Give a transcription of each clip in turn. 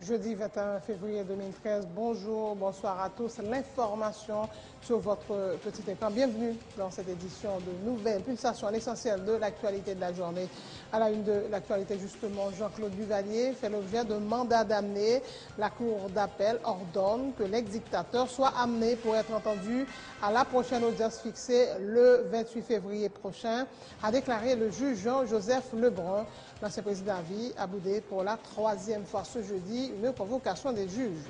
Jeudi 21 février 2013. Bonjour, bonsoir à tous. L'information sur votre petit écran. Bienvenue dans cette édition de Nouvelles Pulsations, l'essentiel de l'actualité de la journée. À la une de l'actualité, justement, Jean-Claude Duvalier fait l'objet d'un mandat d'amener. La Cour d'appel ordonne que l'ex-dictateur soit amené pour être entendu à la prochaine audience fixée le 28 février prochain, a déclaré le juge Jean-Joseph Lebrun. L'ancien président à vie a boudé pour la troisième fois ce jeudi une convocation des juges.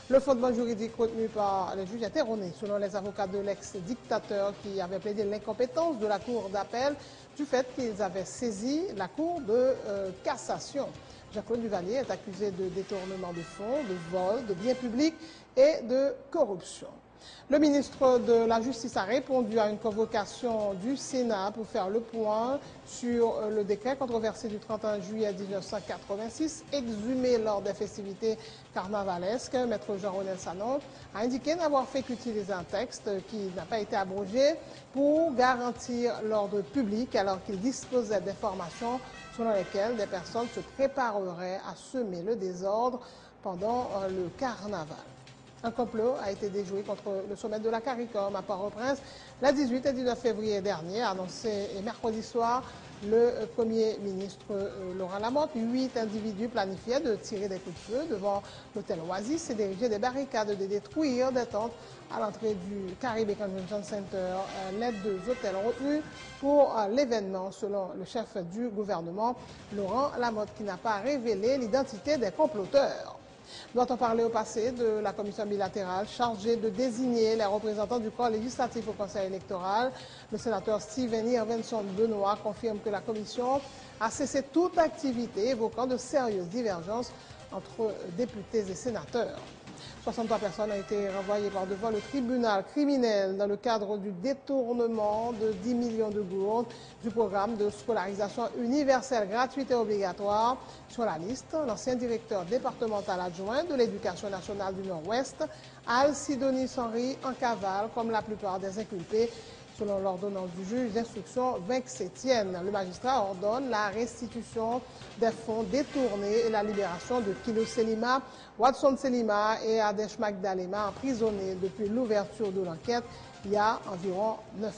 Le fondement juridique retenu par les juges est erroné, selon les avocats de l'ex-dictateur qui avaient plaidé l'incompétence de la Cour d'appel du fait qu'ils avaient saisi la Cour de cassation. Jean-Claude Duvalier est accusé de détournement de fonds, de vol, de biens publics et de corruption. Le ministre de la Justice a répondu à une convocation du Sénat pour faire le point sur le décret controversé du 31 juillet 1986, exhumé lors des festivités carnavalesques. Maître Jean-Ronel Sanon a indiqué n'avoir fait qu'utiliser un texte qui n'a pas été abrogé pour garantir l'ordre public alors qu'il disposait d'informations selon lesquelles des personnes se prépareraient à semer le désordre pendant le carnaval. Un complot a été déjoué contre le sommet de la CARICOM à Port-au-Prince le 18 et 19 février dernier, annoncé mercredi soir le Premier ministre Laurent Lamothe. 8 individus planifiaient de tirer des coups de feu devant l'hôtel Oasis et d'ériger des barricades, de détruire des tentes à l'entrée du Caribbean Convention Center. Les deux hôtels retenus pour l'événement, selon le chef du gouvernement, Laurent Lamothe, qui n'a pas révélé l'identité des comploteurs. Doit-on parler au passé de la commission bilatérale chargée de désigner les représentants du corps législatif au Conseil électoral? Le sénateur Steven Irvinson Benoît confirme que la commission a cessé toute activité, évoquant de sérieuses divergences entre députés et sénateurs. 63 personnes ont été renvoyées par devant le tribunal criminel dans le cadre du détournement de 10 millions de gourdes du programme de scolarisation universelle gratuite et obligatoire. Sur la liste, l'ancien directeur départemental adjoint de l'Éducation nationale du Nord-Ouest, Alcidonis Henry, en cavale, comme la plupart des inculpés. Selon l'ordonnance du juge d'instruction Vinck-Sétienne, le magistrat ordonne la restitution des fonds détournés et la libération de Kilo Selima, Watson Selima et Adesh Magdalema, emprisonnés depuis l'ouverture de l'enquête il y a environ 9 mois.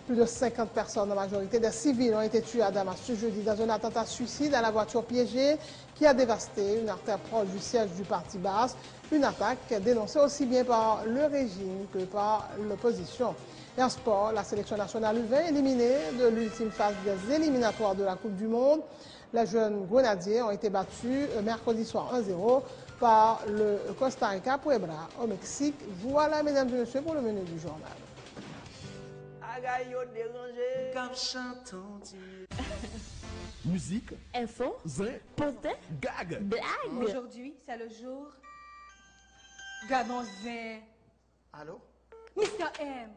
Plus de 50 personnes, en majorité des civils, ont été tuées à Damas ce jeudi dans un attentat suicide à la voiture piégée qui a dévasté une artère proche du siège du Parti basse. Une attaque dénoncée aussi bien par le régime que par l'opposition. Et en sport, la sélection nationale U20 éliminée de l'ultime phase des éliminatoires de la Coupe du Monde. Les jeunes grenadiers ont été battus mercredi soir 1-0 par le Costa Rica Puebla au Mexique. Voilà, mesdames et messieurs, pour le menu du journal. Musique, info, zin, potin, gag, blague. Aujourd'hui, c'est le jour Ganonzin. Allô? Mr. M.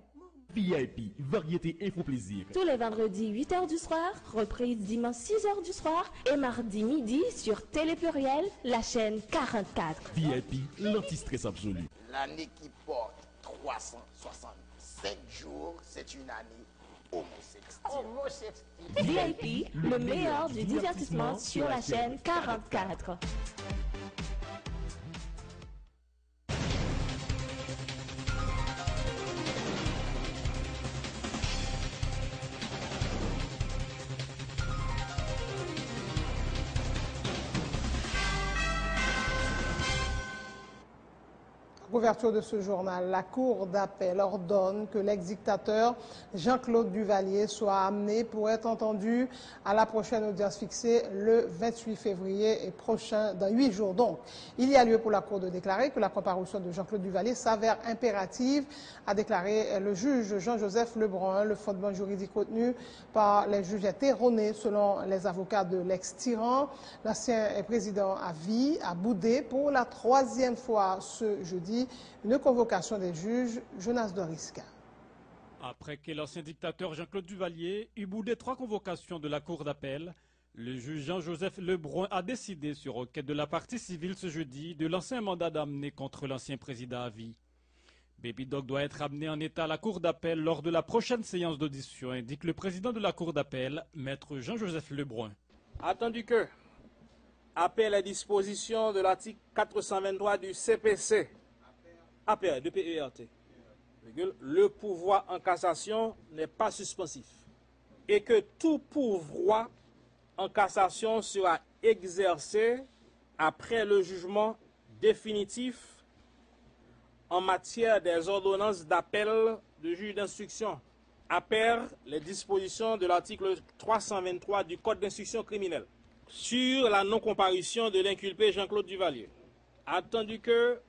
VIP, variété info plaisir. Tous les vendredis 8h du soir, reprise dimanche 6h du soir et mardi midi sur Télé Pluriel, la chaîne 44. VIP, l'anti-stress absolu. L'année qui porte 365 jours, c'est une année homosexuelle. VIP, le meilleur du divertissement sur la chaîne 44. Ouverture de ce journal, la Cour d'appel ordonne que l'ex-dictateur Jean-Claude Duvalier soit amené pour être entendu à la prochaine audience fixée le 28 février prochain, dans 8 jours donc. Il y a lieu pour la Cour de déclarer que la comparution de Jean-Claude Duvalier s'avère impérative, a déclaré le juge Jean-Joseph Lebrun. Le fondement juridique retenu par les juges est erroné selon les avocats de l'ex-tyran. L'ancien président à vie a boudé pour la troisième fois ce jeudi une convocation des juges. Jonas Doriska. Après que l'ancien dictateur Jean-Claude Duvalier eut boudé 3 convocations de la Cour d'appel, le juge Jean-Joseph Lebrun a décidé, sur requête de la partie civile ce jeudi, de lancer un mandat d'amener contre l'ancien président à vie. Baby Dog doit être amené en état à la Cour d'appel lors de la prochaine séance d'audition, indique le président de la Cour d'appel, maître Jean-Joseph Lebrun. Attendu que appelle les dispositions de l'article 423 du CPC, APR, de PERT. Le pouvoir en cassation n'est pas suspensif et que tout pouvoir en cassation sera exercé après le jugement définitif en matière des ordonnances d'appel de juge d'instruction, APR, les dispositions de l'article 323 du Code d'instruction criminelle sur la non-comparution de l'inculpé Jean-Claude Duvalier. Attendu que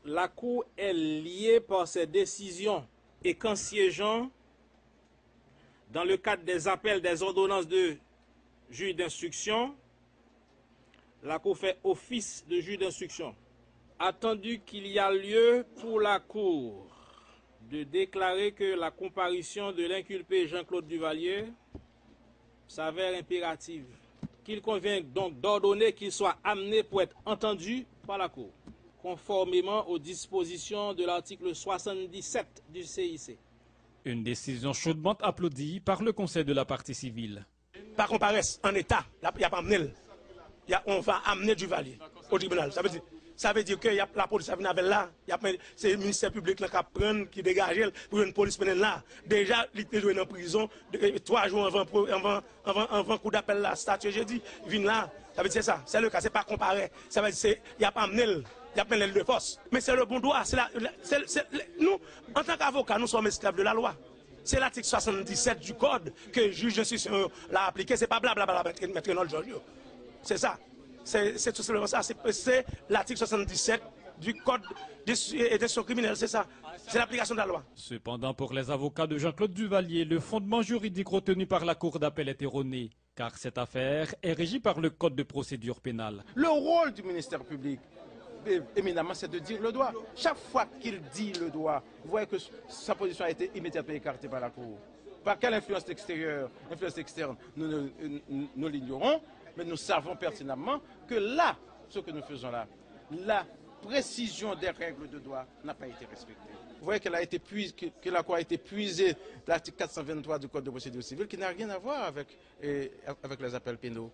la Cour est liée par ses décisions et qu'en siégeant dans le cadre des appels des ordonnances de juge d'instruction, la Cour fait office de juge d'instruction. Attendu qu'il y a lieu pour la Cour de déclarer que la comparution de l'inculpé Jean-Claude Duvalier s'avère impérative, qu'il convient donc d'ordonner qu'il soit amené pour être entendu par la Cour, conformément aux dispositions de l'article 77 du CIC. Une décision chaudement applaudie par le Conseil de la partie civile. Par comparaison, en état, il n'y a pas amené. On va amener Duvalier au tribunal. Ça veut dire que la police vient avec là, c'est le ministère public qui prend, qui dégage pour une police là. Déjà, il est joué en prison 3 jours avant le coup d'appel là, statut jeudi, il vient là. Ça veut dire ça, c'est le cas, c'est pas comparé. Ça veut dire qu'il n'y a pas amené, il y a pas de force. Mais c'est le bon droit. Nous, en tant qu'avocats, nous sommes esclaves de la loi. C'est l'article 77 du code que le juge d'instruction l'a appliqué. C'est pas blablabla, mettre dans le juge. C'est ça. C'est tout simplement ça. C'est l'article 77 du code d'instruction criminelle. C'est ça. C'est l'application de la loi. Cependant, pour les avocats de Jean-Claude Duvalier, le fondement juridique retenu par la Cour d'appel est erroné, car cette affaire est régie par le Code de procédure pénale. Le rôle du ministère public, éminemment, c'est de dire le droit. Chaque fois qu'il dit le droit, vous voyez que sa position a été immédiatement écartée par la Cour. Par quelle influence extérieure, influence externe, nous l'ignorons, mais nous savons pertinemment que là, ce que nous faisons là, la précision des règles de droit n'a pas été respectée. Vous voyez que la Cour a été puisée l'article 423 du Code de procédure civile qui n'a rien à voir avec les appels pénaux.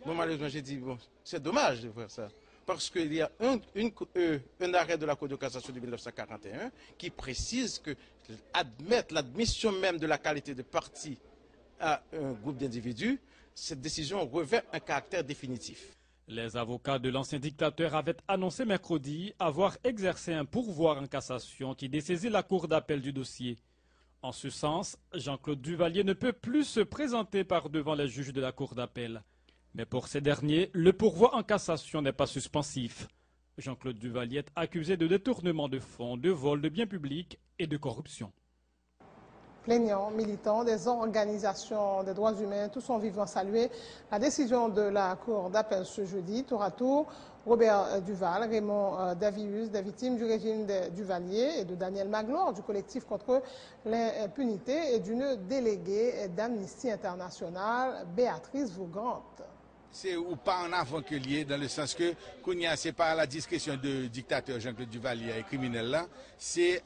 Bon, malheureusement, j'ai dit, bon, c'est dommage de voir ça. Parce qu'il y a un arrêt de la Cour de cassation de 1941 qui précise que admettre l'admission même de la qualité de partie à un groupe d'individus, cette décision revêt un caractère définitif. Les avocats de l'ancien dictateur avaient annoncé mercredi avoir exercé un pourvoi en cassation qui dessaisit la cour d'appel du dossier. En ce sens, Jean-Claude Duvalier ne peut plus se présenter par devant les juges de la cour d'appel. Mais pour ces derniers, le pourvoi en cassation n'est pas suspensif. Jean-Claude Duvalier est accusé de détournement de fonds, de vol de biens publics et de corruption. Plaignants, militants, des organisations des droits humains, tous ont vivement salué la décision de la Cour d'appel ce jeudi. Tour à tour, Robert Duval, Raymond Davius, des victimes du régime des Duvalier et de Daniel Magloire du collectif contre l'impunité et d'une déléguée d'Amnesty International, Béatrice Vaugante. C'est ou pas en avant que lié, dans le sens que c'est pas la discrétion du dictateur Jean-Claude Duvalier et criminel là, c'est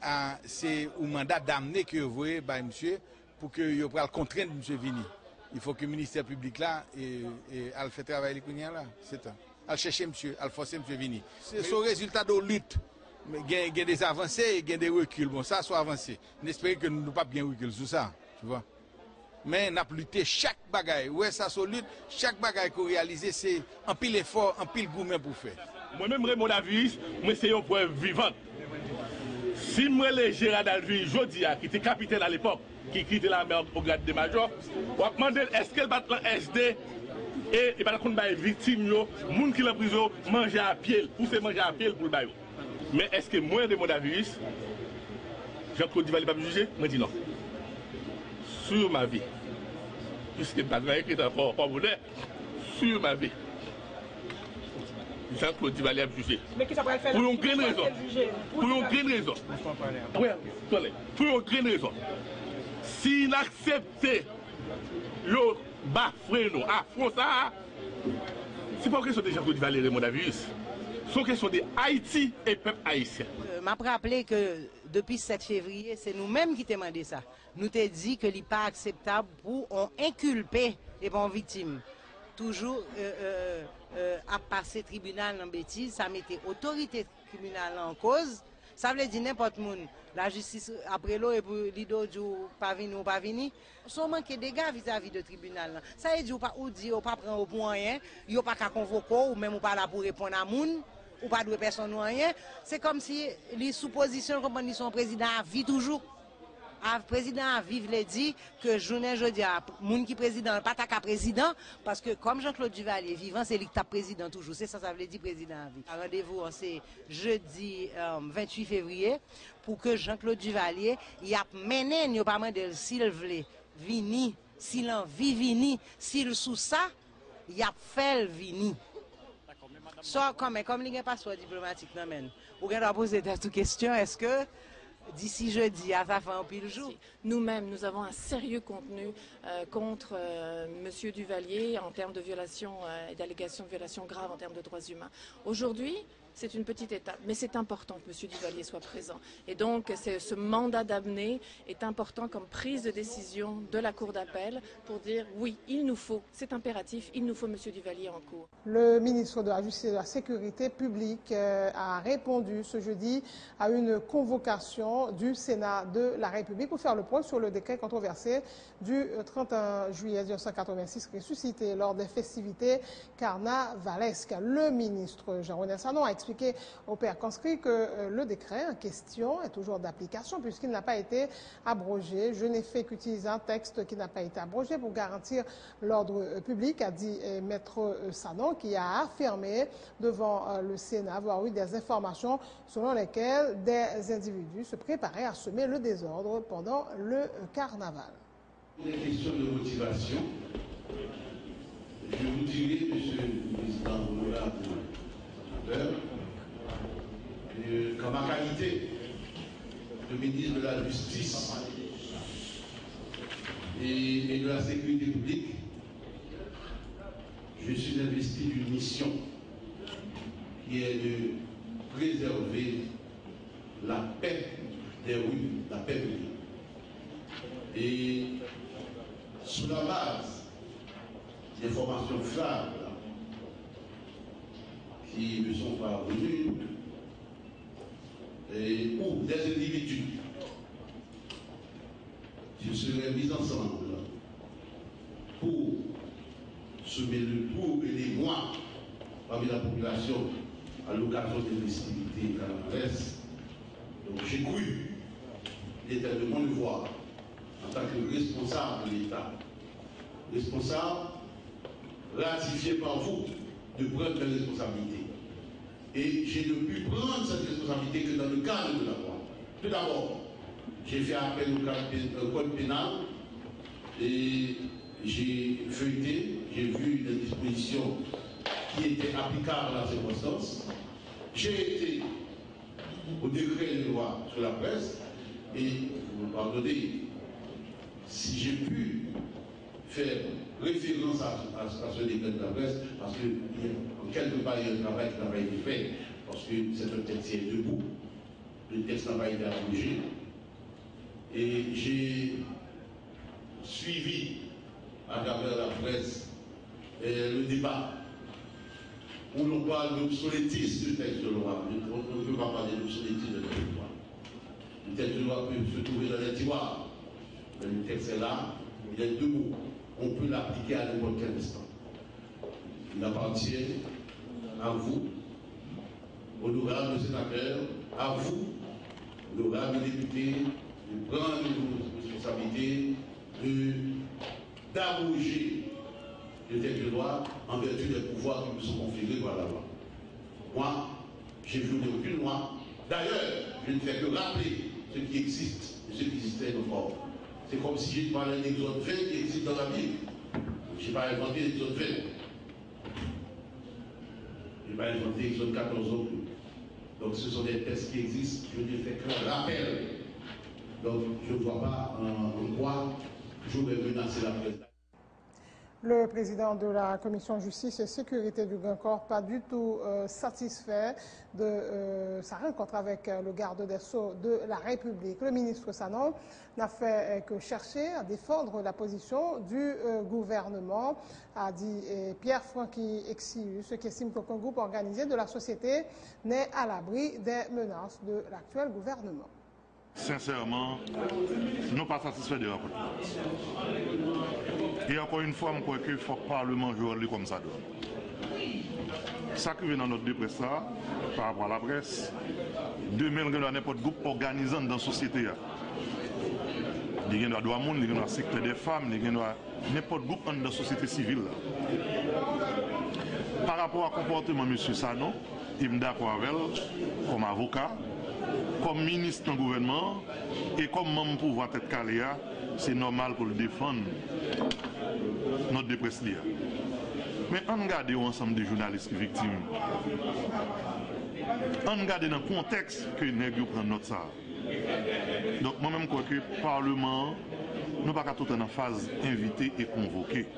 au mandat d'amener que vous voyez, monsieur, pour que vous puissiez contraindre monsieur Vini. Il faut que le ministère public là elle fait travailler les Kounia là, c'est ça. Elle chercher monsieur, elle forcer monsieur Vini. C'est son résultat de lutte. Il y a des avancées, il y a des reculs. Bon, ça soit avancé. N'espérons que nous ne pas bien recul sur ça, tu vois. Mais nous avons lutté chaque bagaille. Ouais, ça solide. Chaque bagaille qu'on réalise, c'est un pile effort, un pile gourmet pour faire. Moi-même, Raymond Davis, moi, c'est une preuve vivante. Si moi, le Gérard Dalvi, jodi, qui était capitaine à l'époque, qui quittait la mer au grade de major, on va demander est-ce qu'elle bat dans SD et par contre, les victimes, les gens qui sont en prison, manger à pied, pousser manger à pied pour le bail. Mais est-ce que moi, Raymond Davis, Jean-Claude Duvalier va me juger? Moi, je dis non. Sur ma vie, puisque pas écrit encore pas bonheur, sur ma vie, Jean-Claude Duvalier a jugé. Mais qui ça va faire? Pour une grande raison. Pour une grande raison. Oui, pour une grande raison. S'il accepte le bafoué, affront ça, c'est pas une question de Jean-Claude Duvalier, mon avis. C'est une question de Haïti et peuple haïtien. Je m'a rappelé que depuis 7 février, c'est nous-mêmes qui t'avons demandé ça. Nous t'avons dit que ce n'est pas acceptable pour on inculper les bonnes victimes. toujours à passer tribunal en bêtise, ça mettait autorité tribunal en cause. Ça veut dire n'importe qui, la justice après l'eau et pour l'ido du pas venu ou pas venu, sont manqués de dégâts vis-à-vis de tribunal. Ça veut dire ou dire pas prendre pour rien, il pas qu'à convoquer ou même ou pas là pour répondre à moun ou pas de personne ou rien. C'est comme si les suppositions comme son président a vie toujours. Le président a vivre dit que journée jeudi a moun qui président pas ta président parce que comme Jean-Claude Duvalier vivant c'est lui qui président toujours, c'est ça veut dire président à vie. Rendez-vous c'est jeudi 28 février pour que Jean-Claude Duvalier y a mené n'y pas mandé s'il veut vini, s'il en vit vini, s'il sous ça, y a fait vini. Ça comme il n'y a pas passeport diplomatique non men. Ou bien doit poser des questions, est-ce que d'ici jeudi, à sa fin au pile jour. Nous-mêmes, nous avons un sérieux contenu contre M. Duvalier en termes de violations et d'allégations de violations graves en termes de droits humains. Aujourd'hui, c'est une petite étape, mais c'est important que M. Duvalier soit présent. Et donc, ce mandat d'amener est important comme prise de décision de la Cour d'appel pour dire oui, il nous faut, c'est impératif, il nous faut M. Duvalier en cours. Le ministre de la Justice et de la Sécurité publique a répondu ce jeudi à une convocation du Sénat de la République pour faire le point sur le décret controversé du 31 juillet 1986 ressuscité lors des festivités carnavalesques. Le ministre Jean-René Sanon a expliqué au père conscrit que le décret en question est toujours d'application puisqu'il n'a pas été abrogé. Je n'ai fait qu'utiliser un texte qui n'a pas été abrogé pour garantir l'ordre public, a dit maître Sanon, qui a affirmé devant le Sénat avoir eu des informations selon lesquelles des individus se préparaient à semer le désordre pendant le carnaval. Les questions de motivation, je vous dirai, monsieur le président honorable qu'en ma qualité de ministre de la Justice et de la Sécurité publique, je suis investi d'une mission qui est de préserver la paix des rues, la paix publique. Et sous la base des formations fiables qui me sont parvenues, ou des individus qui seraient mis ensemble pour semer le trouble et les mois parmi la population à l'occasion des festivités carnavalesques. Donc j'ai cru, il était de mon devoir en tant que responsable de l'État, responsable ratifié par vous de prendre des responsabilités. Et j'ai ne pu prendre cette responsabilité que dans le cadre de la loi. Tout d'abord, j'ai fait appel au code pénal et j'ai feuilleté, j'ai vu les dispositions qui étaient applicables à la circonstance. J'ai été au décret de loi sur la presse et, vous me pardonnez, si j'ai pu faire référence à ce décret de la presse, parce que en quelque part il y a un travail qui n'a pas été fait, parce que c'est un texte qui est debout, le texte n'a pas été abrogé, et j'ai suivi à travers la presse le débat où l'on parle d'obsolétisme du texte de loi. On ne peut pas parler d'obsolétisme du texte de loi. Le texte de loi peut se trouver dans les tiroirs, mais le texte est là, il est debout. On peut l'appliquer à n'importe quel instant. Il appartient à vous, honorables sénateurs, à vous, honorables députés, de prendre vos responsabilités, d'abroger le texte de loi en vertu des pouvoirs qui vous sont conférés par la loi. Moi, j'ai violé aucune loi. D'ailleurs, je ne fais que rappeler ce qui existe et ce qui existait encore. C'est comme si j'ai parlé d'Exode 20 qui existe dans la Bible. Je n'ai pas inventé l'Exode 20. Je n'ai pas inventé l'Exode 14 non plus. Donc ce sont des textes qui existent, je ne fais qu'un rappel. Donc je ne vois pas en quoi j'aurais menacé la presse. Le président de la commission justice et sécurité du Grand Corps, pas du tout satisfait de sa rencontre avec le garde des Sceaux de la République. Le ministre Sanon n'a fait que chercher à défendre la position du gouvernement, a dit Pierre-Francky Exius, qui estime qu'aucun groupe organisé de la société n'est à l'abri des menaces de l'actuel gouvernement. Sincèrement, nous ne sommes pas satisfaits de la rencontre. Et encore une fois, je crois qu'il faut que le Parlement joue comme ça donne. Ça qui vient dans notre presse par rapport à la presse, demain, il y a n'importe quel groupe organisant dans la société. Il y a droit monde, il y a le secteur des femmes, il y a n'importe quel groupe dans la société civile. Par rapport au comportement de M. Sanon, il me d'accord avec elle comme avocat, comme ministre du gouvernement et comme membre pouvoir tête Caléa, c'est normal pour le défendre notre dépresse. Mais on regarde ensemble des journalistes qui sont victimes. On regarde dans le contexte que nous prenons notre ça. Donc moi-même, je crois que le Parlement, nous ne sommes pas tout en phase invité et convoqué.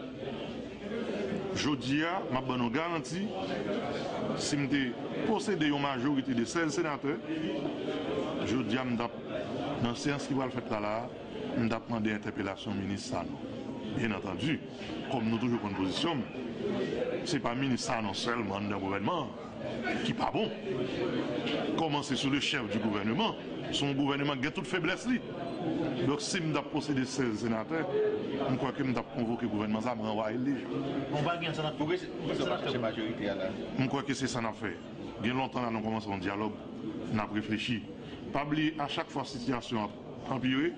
Je dis, je vous garantis, si je possède une majorité de 16 sénateurs, je dis, dans la séance qui va le faire là, je vais demander l'interpellation au ministre Sanon. Bien entendu, comme nous toujours en position, ce n'est pas le ministre Sanon seulement dans le gouvernement qui n'est pas bon. Commencer sur le chef du gouvernement, son gouvernement qui a toute faiblesse. Donc si je posséder 16 sénateurs, je crois que je vais convoquer le gouvernement, ça me renvoie à lui. On va bien ça pour cette majorité là. Je crois que c'est ça qu'on a fait. Bien longtemps, nous commençons un dialogue, nous avons réfléchi. Pas oublier à chaque fois la situation a empiré,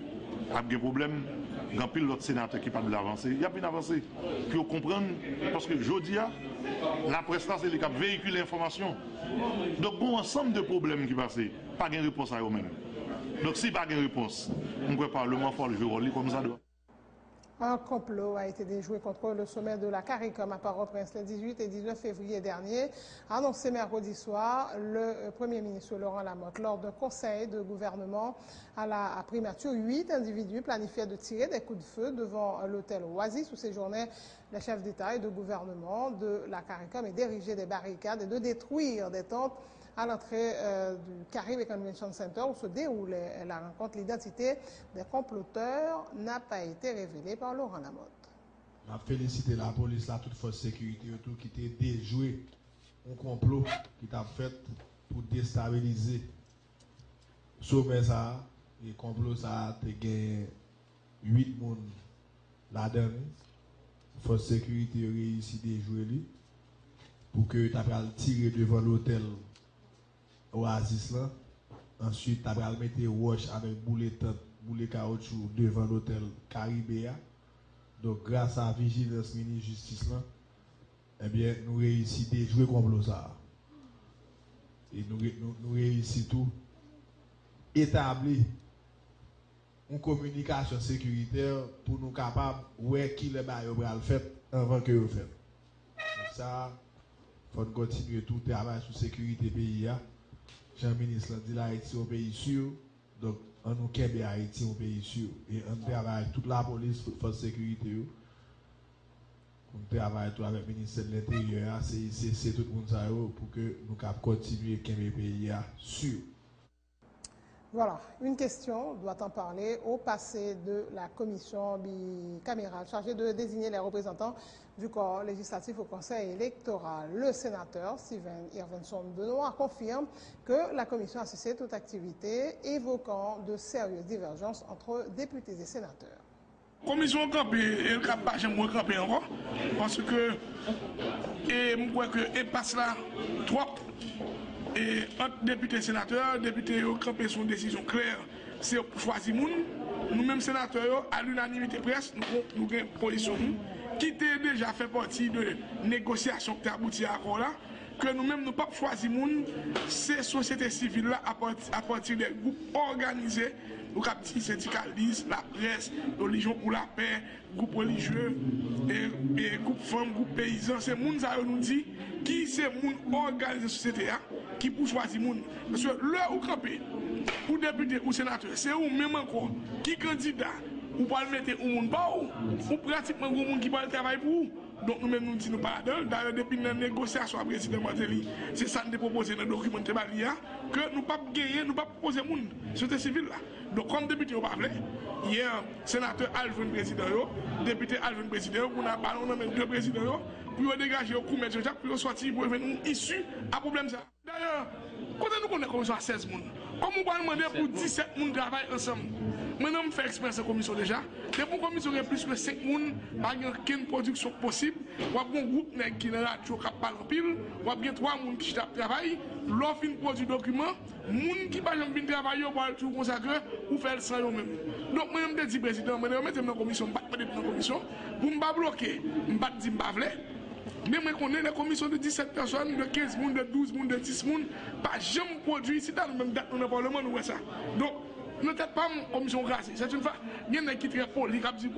il y a des problèmes, il y a pile d'autres sénateurs qui parlent de l'avancer. Il y a bien avancé. Puis on comprend, parce que je dis, la presse c'est les qui véhicule l'information. Donc, bon ensemble de problèmes qui passent, pas de réponse à eux-mêmes. Donc, si pas de réponse, on ne peut pas le moins fort le jouer comme ça. Un complot a été déjoué contre le sommet de la CARICOM à Port-au-Prince le 18 et 19 février dernier, annoncé mercredi soir le Premier ministre Laurent Lamotte. Lors d'un conseil de gouvernement à primature, 8 individus planifiaient de tirer des coups de feu devant l'hôtel Oasis où séjournaient les chefs d'État et de gouvernement de la CARICOM et d'ériger des barricades et de détruire des tentes à l'entrée du Caribbean Convention Center où se déroulait la rencontre. L'identité des comploteurs n'a pas été révélée par Laurent Lamotte. On a félicité la police, toute force de sécurité, tout qui était déjoué un complot qui t'a fait pour déstabiliser le sommet ça. Et le complot ça a gagné 8 personnes là-dedans. La force de sécurité a réussi à déjouer pour que tu aies tiré devant l'hôtel Oasis là. Ensuite, tu as mettre roche avec boulet caoutchouc devant l'hôtel Caribéa. Donc, grâce à la vigilance ministre justice là, eh bien, nous réussissons à jouer complot ça. Et nous réussissons tout établir une communication sécuritaire pour nous capables de voir qui le bail va fait avant que vous faites. Donc ça, il faut continuer tout le travail sur la sécurité pays. Jean-Ministre l'a dit l'Haïti est un pays sûr, donc on nous Québec Haïti un pays sûr. Et on travaille avec toute la police, toute force de sécurité. On travaille tout avec le ministère de l'Intérieur, c'est tout le monde pour que nous puissions continuer Québec pays sûr. Voilà, une question doit en parler au passé de la commission bicamérale chargée de désigner les représentants du corps législatif au conseil électoral. Le sénateur Steven Irvinson Benoît confirme que la commission a cessé toute activité, évoquant de sérieuses divergences entre députés et sénateurs. La commission campée, elle n'a pas jamais campé encore, parce que je crois qu'elle passe là trop. Et entre députés et sénateurs, députés ont campé son décision claire, c'est pour choisir moun. Nous-mêmes sénateurs, à l'unanimité presque, nous avons une position qui était déjà fait partie de négociations qui abouti à accord là, que nous-mêmes nous pas choisir moun, ces sociétés civiles là à partir des groupes organisés, nous captons syndicalistes, la presse, la Légion pour la paix, groupes religieux, et groupes femmes, groupes paysans, c'est moun ça nous dit qui c'est moun organisé société là, qui pour choisir moun. Parce que là où campé, ou député ou sénateur, c'est ou même encore qui candidat ou pas le mettre au monde pas ou pratiquement gros monde qui va le travail pour vous. Donc nous-mêmes nous disons pas d'ailleurs depuis la négociation avec le président Martelly, c'est ça nous proposé dans le document de Balia que nous pas gagner, nous pas proposer monde société civile là. Donc comme député on pas parler, hier sénateur Alvin président député Alvin président on a ballon même deux présidents pour dégager au coup mettre pour sortir pour venir issue à problème ça. D'ailleurs, quand nous connaissons commission à 16 personnes, comme on va demander pour 17 personnes travailler ensemble. Maintenant, je fais expérience en commission déjà. Dès pour commission, il y a plus que 5 personnes, il n'y a aucune production possible. Il y a un groupe qui est dans la radio qui parle en pile. Il y a 3 personnes qui travaillent. L'offre une produit document. Les gens qui ne peuvent pas travailler, ils vont tout consacrer ou faire le sang eux-mêmes. Donc, moi, je dis président, je vais dans la commission, je vais dans la commission. Pour ne pas bloquer, je ne vais pas dire que je vais. Mais moi, je connais les commissions de 17 personnes, de 15 personnes, de 12 personnes, de 10 personnes, pas jamais produit ici dans le même date dans le Parlement, nous ça. Donc, ne tête pas commission crasée. C'est une fois, il y en a qui très poli, qui dit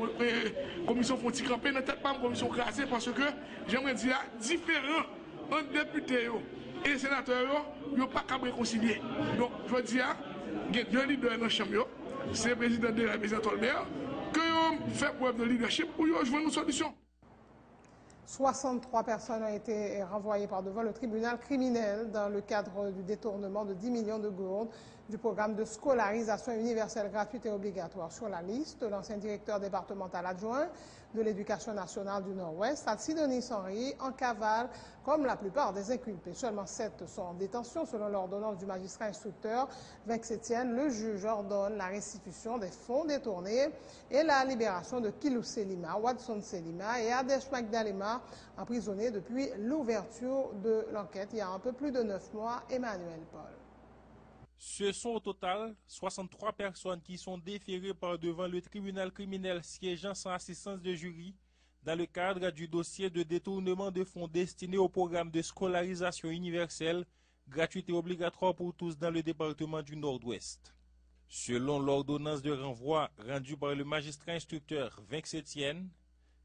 commission fonti camper, ne tête pas commission crasée parce que j'aimerais dire différent entre députés et sénateurs, ils n'ont pas qu'à réconcilier. Donc, je veux dire, il y a deux leaders dans la chambre, c'est le président de la président Tolbert, que fait preuve de leadership pour jouer une solution. 63 personnes ont été renvoyées par devant le tribunal criminel dans le cadre du détournement de 10 millions de gourdes du programme de scolarisation universelle gratuite et obligatoire. Sur la liste, l'ancien directeur départemental adjoint de l'Éducation nationale du Nord-Ouest, Sidonis Henry, en cavale comme la plupart des inculpés. Seulement 7 sont en détention selon l'ordonnance du magistrat instructeur Vinx Etienne. Le juge ordonne la restitution des fonds détournés et la libération de Kilou Selima, Watson Selima et Adesh Magdalema, emprisonnés depuis l'ouverture de l'enquête il y a un peu plus de 9 mois. Emmanuel Paul. Ce sont au total 63 personnes qui sont déférées par devant le tribunal criminel siégeant sans assistance de jury dans le cadre du dossier de détournement de fonds destinés au programme de scolarisation universelle gratuite et obligatoire pour tous dans le département du Nord-Ouest. Selon l'ordonnance de renvoi rendue par le magistrat instructeur Vinx Etienne,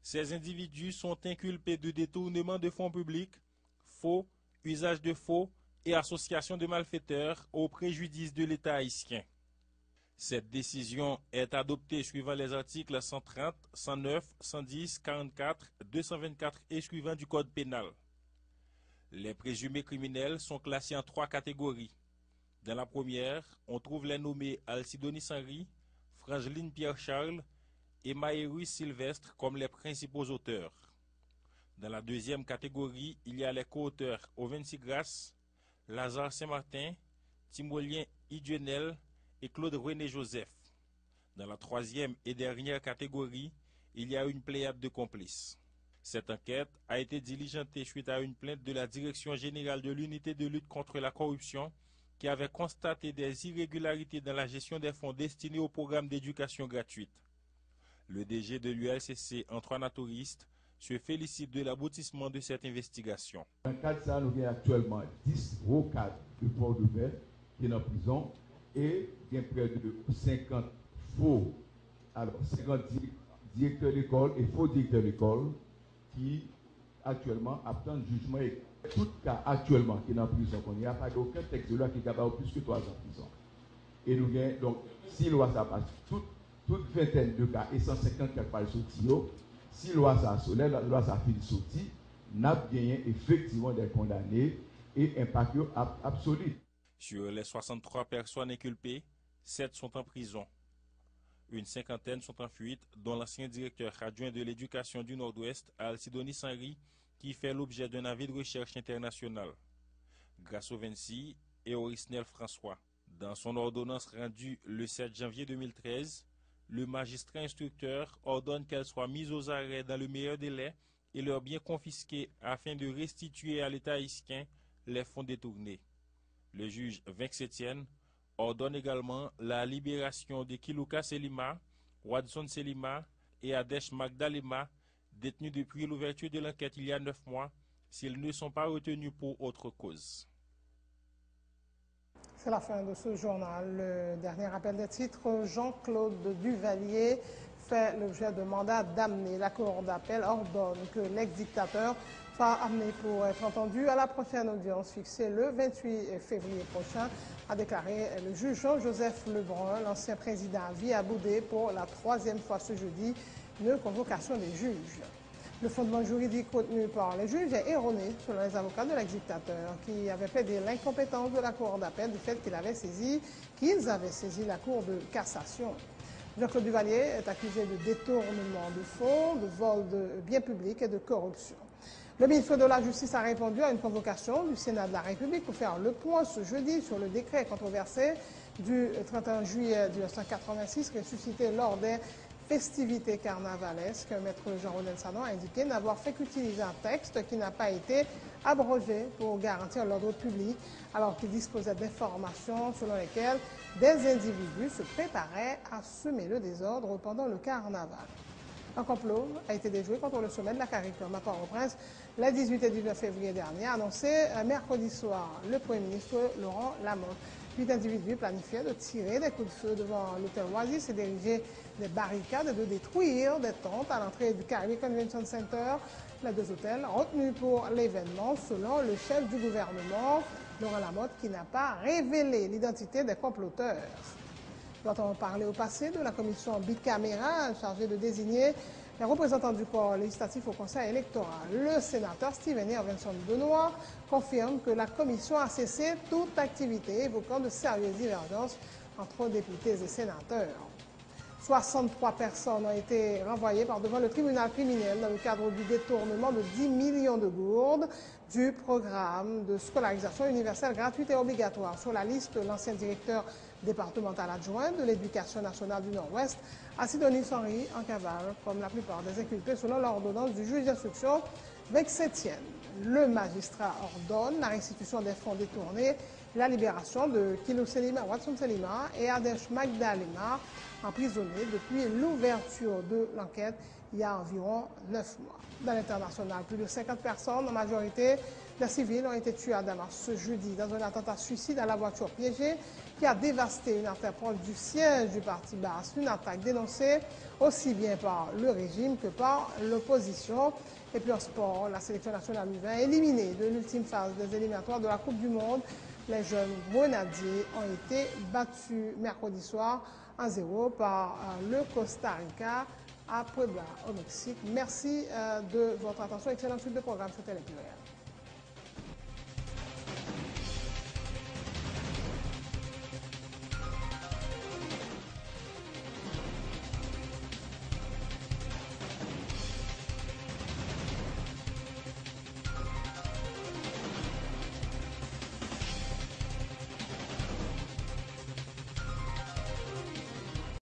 ces individus sont inculpés de détournement de fonds publics, faux, usage de faux et association de malfaiteurs au préjudice de l'État haïtien. Cette décision est adoptée suivant les articles 130, 109, 110, 44, 224 et suivants du Code pénal. Les présumés criminels sont classés en 3 catégories. Dans la première, on trouve les nommés Alcidonis Henry, Frangeline Pierre-Charles et Maërus Sylvestre comme les principaux auteurs. Dans la deuxième catégorie, il y a les co-auteurs Ovensi Grasse, Lazare Saint-Martin, Timolien Idjenel et Claude René Joseph. Dans la troisième et dernière catégorie, il y a une pléiade de complices. Cette enquête a été diligentée suite à une plainte de la Direction générale de l'unité de lutte contre la corruption qui avait constaté des irrégularités dans la gestion des fonds destinés au programme d'éducation gratuite. Le DG de l'ULCC, Antoine Atoriste, se félicite de l'aboutissement de cette investigation. Dans le cadre de ça, nous avons actuellement 10 hauts cadres de Port-de-Paix qui sont en prison et il y a près de 50 faux, alors 50 directeurs d'école et faux directeurs d'école qui actuellement attendent jugement. Et tout cas actuellement qui est en prison, il n'y a pas aucun texte de loi qui est capable plus que 3 ans en prison. Et nous avons donc, si loi ça passe, toute vingtaine de cas et 150 cas par le sortir. Si la loi ça finit sorti, n'a gagné effectivement des condamnés et impact absolu. Sur les 63 personnes inculpées, 7 sont en prison. Une cinquantaine sont en fuite, dont l'ancien directeur adjoint de l'éducation du Nord-Ouest, Alcidonis Henry, qui fait l'objet d'un avis de recherche international. Grasso Vinci et Orisnel François. Dans son ordonnance rendue le 7 janvier 2013, le magistrat instructeur ordonne qu'elles soient mises aux arrêts dans le meilleur délai et leurs biens confisqués afin de restituer à l'État haïtien les fonds détournés. Le juge Vinx Etienne ordonne également la libération de Kilouka Selima, Watson Selima et Adesh Magdalema, détenus depuis l'ouverture de l'enquête il y a 9 mois, s'ils ne sont pas retenus pour autre cause. C'est la fin de ce journal. Le dernier rappel des titres, Jean-Claude Duvalier fait l'objet de mandat d'amener. La Cour d'appel ordonne que l'ex-dictateur sera amené pour être entendu à la prochaine audience fixée le 28 février prochain, a déclaré le juge Jean-Joseph Lebrun. L'ancien président à vie a boudé pour la 3e fois ce jeudi une convocation des juges. Le fondement juridique retenu par les juges est erroné, selon les avocats de l'ex-dictateur, qui avaient plaidé l'incompétence de la Cour d'appel du fait qu'ils avaient saisi la Cour de cassation. Jean-Claude Duvalier est accusé de détournement de fonds, de vol de biens publics et de corruption. Le ministre de la Justice a répondu à une convocation du Sénat de la République pour faire le point ce jeudi sur le décret controversé du 31 juillet 1986 ressuscité lors des festivités carnavalesques. Maître Jean-Rodel Sanon a indiqué n'avoir fait qu'utiliser un texte qui n'a pas été abrogé pour garantir l'ordre public, alors qu'il disposait d'informations selon lesquelles des individus se préparaient à semer le désordre pendant le carnaval. Un complot a été déjoué contre le sommet de la CARICOM à Port-au-Prince les 18 et 19 février dernier, annoncé mercredi soir le Premier ministre Laurent Lamothe. 8 individus planifiaient de tirer des coups de feu devant l'hôtel Oasis et d'ériger des barricades et de détruire des tentes à l'entrée du Caribbean Convention Center. Les 2 hôtels retenus pour l'événement, selon le chef du gouvernement, Laurent Lamothe, qui n'a pas révélé l'identité des comploteurs. Doit-on parler au passé de la commission bicamérale chargée de désigner les représentants du corps législatif au Conseil électoral? Le sénateur Steven Irvinson Benoît confirme que la commission a cessé toute activité évoquant de sérieuses divergences entre députés et sénateurs. 63 personnes ont été renvoyées par devant le tribunal criminel dans le cadre du détournement de 10 millions de gourdes du programme de scolarisation universelle gratuite et obligatoire. Sur la liste, l'ancien directeur départemental adjoint de l'Éducation nationale du Nord-Ouest, Asidonis Henry, en cavale, comme la plupart des inculpés selon l'ordonnance du juge d'instruction Vexetienne. Le magistrat ordonne la restitution des fonds détournés et la libération de Kilo Selima, Watson Selima et Adesh Magdalema, emprisonnés depuis l'ouverture de l'enquête il y a environ 9 mois. Dans l'international, plus de 50 personnes, en majorité des civils, ont été tués à Damas ce jeudi dans un attentat suicide à la voiture piégée qui a dévasté une artère proche du siège du Parti Basse. Une attaque dénoncée aussi bien par le régime que par l'opposition. Et puis en sport, la sélection nationale U20 éliminée de l'ultime phase des éliminatoires de la Coupe du Monde. Les jeunes grenadiers ont été battus mercredi soir 1-0 par le Costa Rica à Puebla, au Mexique. Merci de votre attention. Excellente suite de programme sur Télé Pluriel.